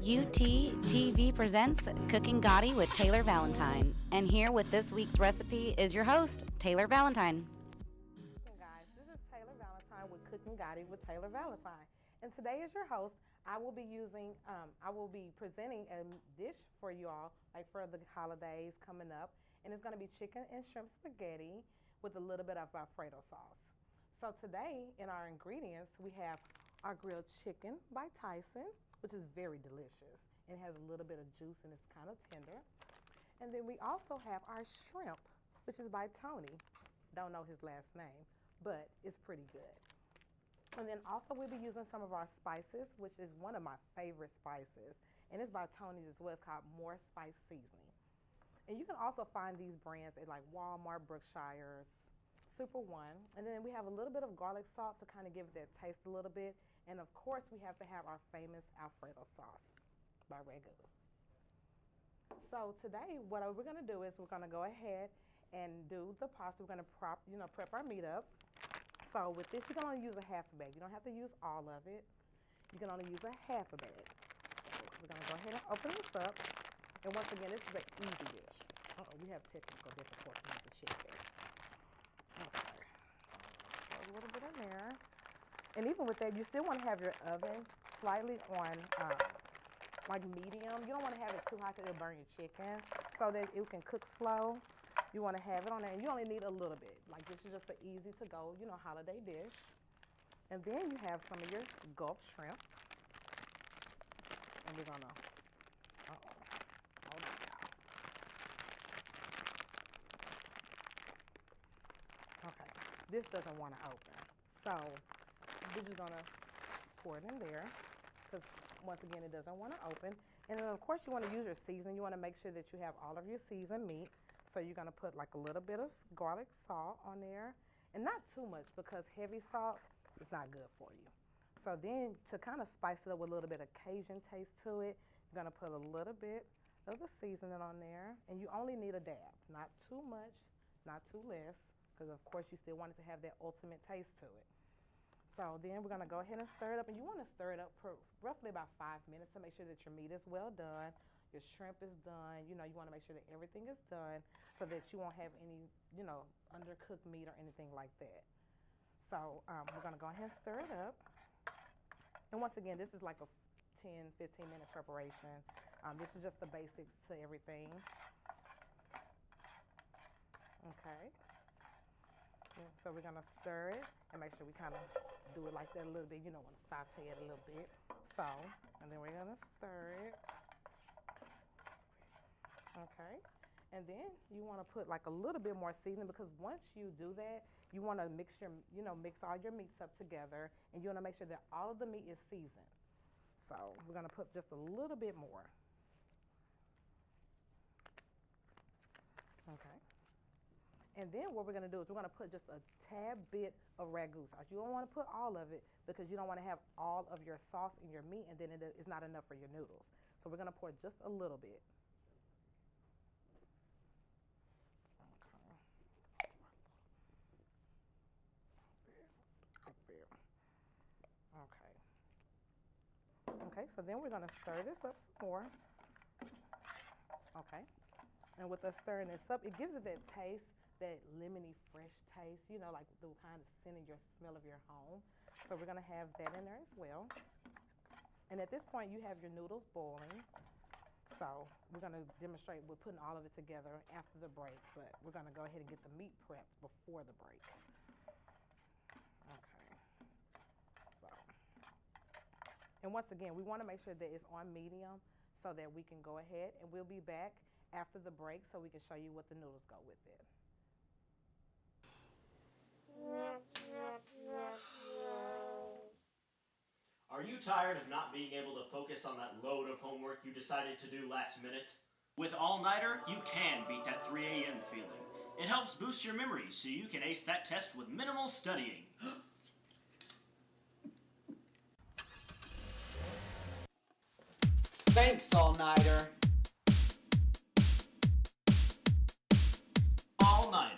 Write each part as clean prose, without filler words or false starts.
UTTV presents Cooking Gaudy with Taylor Valentine. And here with this week's recipe is your host, Taylor Valentine. Hey guys, this is Taylor Valentine with Cooking Gaudy with Taylor Valentine. And today as your host, I will be presenting a dish for you all, like for the holidays coming up. And it's going to be chicken and shrimp spaghetti with a little bit of Alfredo sauce. So today in our ingredients, we have our grilled chicken by Tyson, which is very delicious. It has a little bit of juice and it's kind of tender. And then we also have our shrimp, which is by Tony. Don't know his last name, but it's pretty good. And then also we'll be using some of our spices, which is one of my favorite spices. And it's by Tony's as well. It's called More Spice Seasoning. And you can also find these brands at like Walmart, Brookshire's, Super One. And then we have a little bit of garlic salt to kind of give it that taste a little bit. And of course, we have to have our famous Alfredo sauce by Ragu. So today, what we're going to do is we're going to go ahead and do the pasta. We're going to prep our meat up. So with this, you can only use a half a bag. You don't have to use all of it. You can only use a half a bag. So we're going to go ahead and open this up. And once again, this is an easy dish. We have technical difficulties with the chicken. Okay. Put a little bit in there. And even with that, you still want to have your oven slightly on like medium. You don't want to have it too hot because it'll burn your chicken. So that it can cook slow. You want to have it on there, and you only need a little bit. Like this is just an easy to go, holiday dish. And then you have some of your Gulf shrimp. And we're gonna, hold on now. Okay, this doesn't want to open. So we're just gonna pour it in there because once again, it doesn't want to open. And then of course you want to use your seasoning. You want to make sure that you have all of your seasoned meat. So you're gonna put like a little bit of garlic salt on there, and not too much because heavy salt is not good for you. So then to kind of spice it up with a little bit of Cajun taste to it, you're gonna put a little bit of the seasoning on there, and you only need a dab, not too much, not too less, because of course you still want it to have that ultimate taste to it. So then we're gonna go ahead and stir it up, and you wanna stir it up for roughly about 5 minutes to make sure that your meat is well done, your shrimp is done. You wanna make sure that everything is done so that you won't have any, undercooked meat or anything like that. So we're gonna go ahead and stir it up. And once again, this is like a 10, 15-minute preparation. This is just the basics to everything. Okay. Yeah, so we're gonna stir it and make sure we kind of do it like that a little bit. You don't want to saute it a little bit. So, and then we're gonna stir it. Okay. And then you want to put like a little bit more seasoning because once you do that, you want to mix all your meats up together, and you want to make sure that all of the meat is seasoned. So we're gonna put just a little bit more. Okay. And then what we're gonna do is we're gonna put just a tad bit of Ragu sauce. You don't want to put all of it because you don't want to have all of your sauce in your meat, and then it's not enough for your noodles. So we're gonna pour just a little bit. Okay. Okay, so then we're gonna stir this up some more. Okay. And with us stirring this up, it gives it that taste, that lemony fresh taste, like the kind of scent of your smell of your home. So we're gonna have that in there as well. And at this point, you have your noodles boiling. So we're gonna demonstrate, we're putting all of it together after the break, but we're gonna go ahead and get the meat prepped before the break. Okay. So, and once again, we wanna make sure that it's on medium so that we can go ahead, and we'll be back after the break so we can show you what the noodles go with it. Are you tired of not being able to focus on that load of homework you decided to do last minute? With All-Nighter, you can beat that 3 a.m. feeling. It helps boost your memory so you can ace that test with minimal studying. Thanks, All-Nighter. All-Nighter.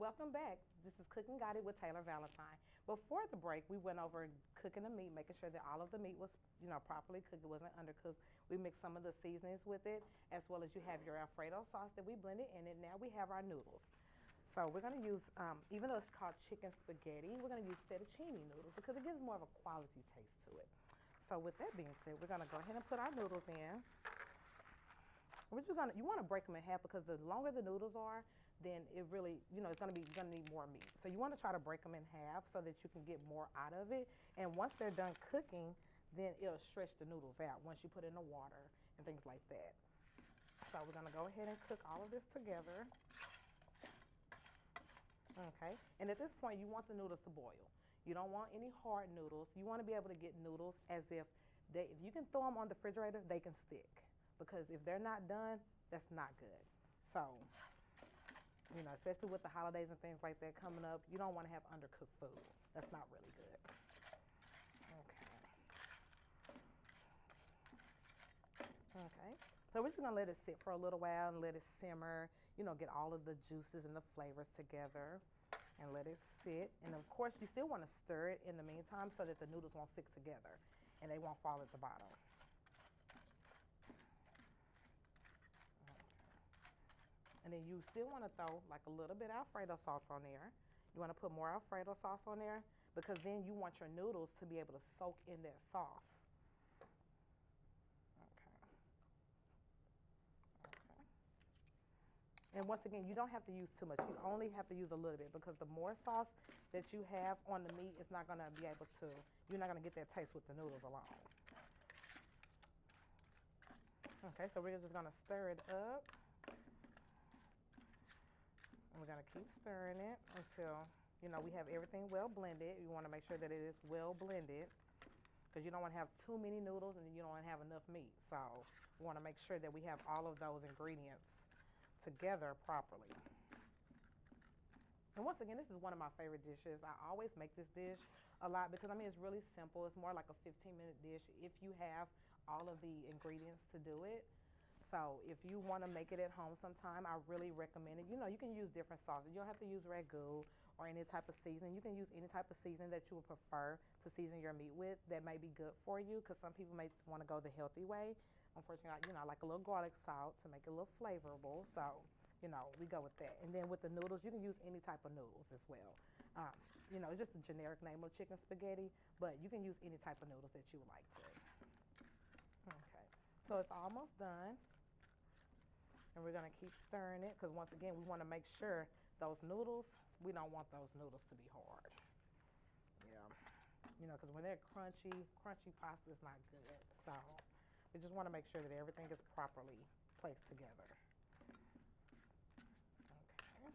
welcome back. This is Cooking Gaudy with Taylor Valentine. Before the break, we went over cooking the meat, making sure that all of the meat was, properly cooked. It wasn't undercooked. We mixed some of the seasonings with it, as well as you have your Alfredo sauce that we blended in it. Now we have our noodles. So we're going to use, even though it's called chicken spaghetti, we're going to use fettuccine noodles because it gives more of a quality taste to it. So with that being said, we're going to go ahead and put our noodles in. We're just gonna, you want to break them in half because the longer the noodles are, then it really, you're gonna need more meat. So you want to try to break them in half so that you can get more out of it. And once they're done cooking, then it'll stretch the noodles out once you put in the water and things like that. So we're gonna go ahead and cook all of this together. Okay, and at this point you want the noodles to boil. You don't want any hard noodles. You want to be able to get noodles as if you can throw them on the refrigerator, they can stick. Because if they're not done, that's not good. So, especially with the holidays and things like that coming up, you don't want to have undercooked food. That's not really good. Okay. So we're just gonna let it sit for a little while and let it simmer, get all of the juices and the flavors together and let it sit. And of course, you still want to stir it in the meantime so that the noodles won't stick together and they won't fall at the bottom. And then you still want to throw like a little bit of Alfredo sauce on there. You want to put more Alfredo sauce on there because then you want your noodles to be able to soak in that sauce. Okay. And once again, you don't have to use too much. You only have to use a little bit because the more sauce that you have on the meat, it's not going to be able to, you're not going to get that taste with the noodles alone. Okay, so we're just going to stir it up. We're going to keep stirring it until, we have everything well blended. You want to make sure that it is well blended because you don't want to have too many noodles and you don't want to have enough meat. So we want to make sure that we have all of those ingredients together properly. And once again, this is one of my favorite dishes. I always make this dish a lot because, it's really simple. It's more like a 15-minute dish if you have all of the ingredients to do it. So if you want to make it at home sometime, I really recommend it. You can use different sauces. You don't have to use ragu or any type of seasoning. You can use any type of seasoning that you would prefer to season your meat with that may be good for you because some people may want to go the healthy way. Unfortunately, I like a little garlic salt to make it a little flavorful. So, we go with that. And then with the noodles, you can use any type of noodles as well. It's just a generic name of chicken spaghetti, but you can use any type of noodles that you would like to. Okay, so it's almost done. And we're going to keep stirring it because once again, we want to make sure those noodles, we don't want those noodles to be hard. Yeah. Because when they're crunchy pasta is not good. So we just want to make sure that everything is properly placed together. Okay.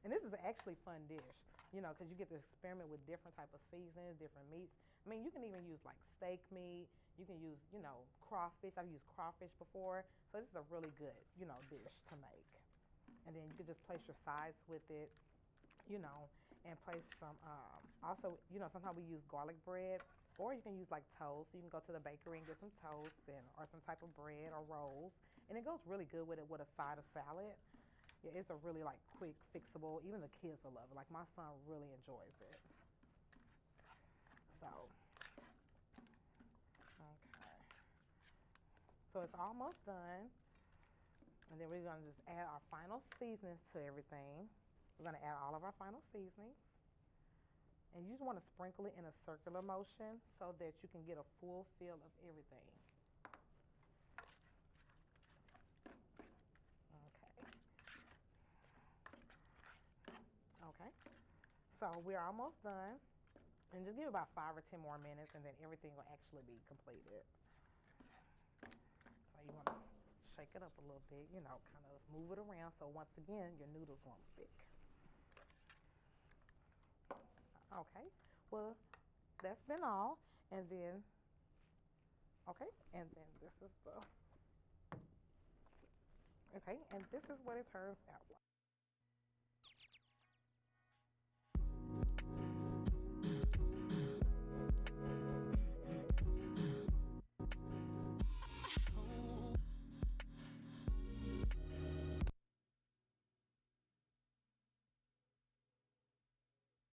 And this is actually a fun dish, because you get to experiment with different type of seasonings, different meats. You can even use like steak meat. You can use, crawfish. I've used crawfish before. So this is a really good, dish to make. And then you can just place your sides with it, and place some, also, sometimes we use garlic bread, or you can use like toast. You can go to the bakery and get some toast or some type of bread or rolls. And it goes really good with it with a side of salad. Yeah, it's a really like quick, fixable. Even the kids will love it. Like my son really enjoys it. So. So it's almost done. And then we're going to just add our final seasonings to everything. We're going to add all of our final seasonings. And you just want to sprinkle it in a circular motion so that you can get a full feel of everything. Okay. So we're almost done. And just give it about 5 or 10 more minutes and then everything will actually be completed. You want to shake it up a little bit, kind of move it around so once again your noodles won't stick. Okay, well that's been all, and then this is what it turns out like.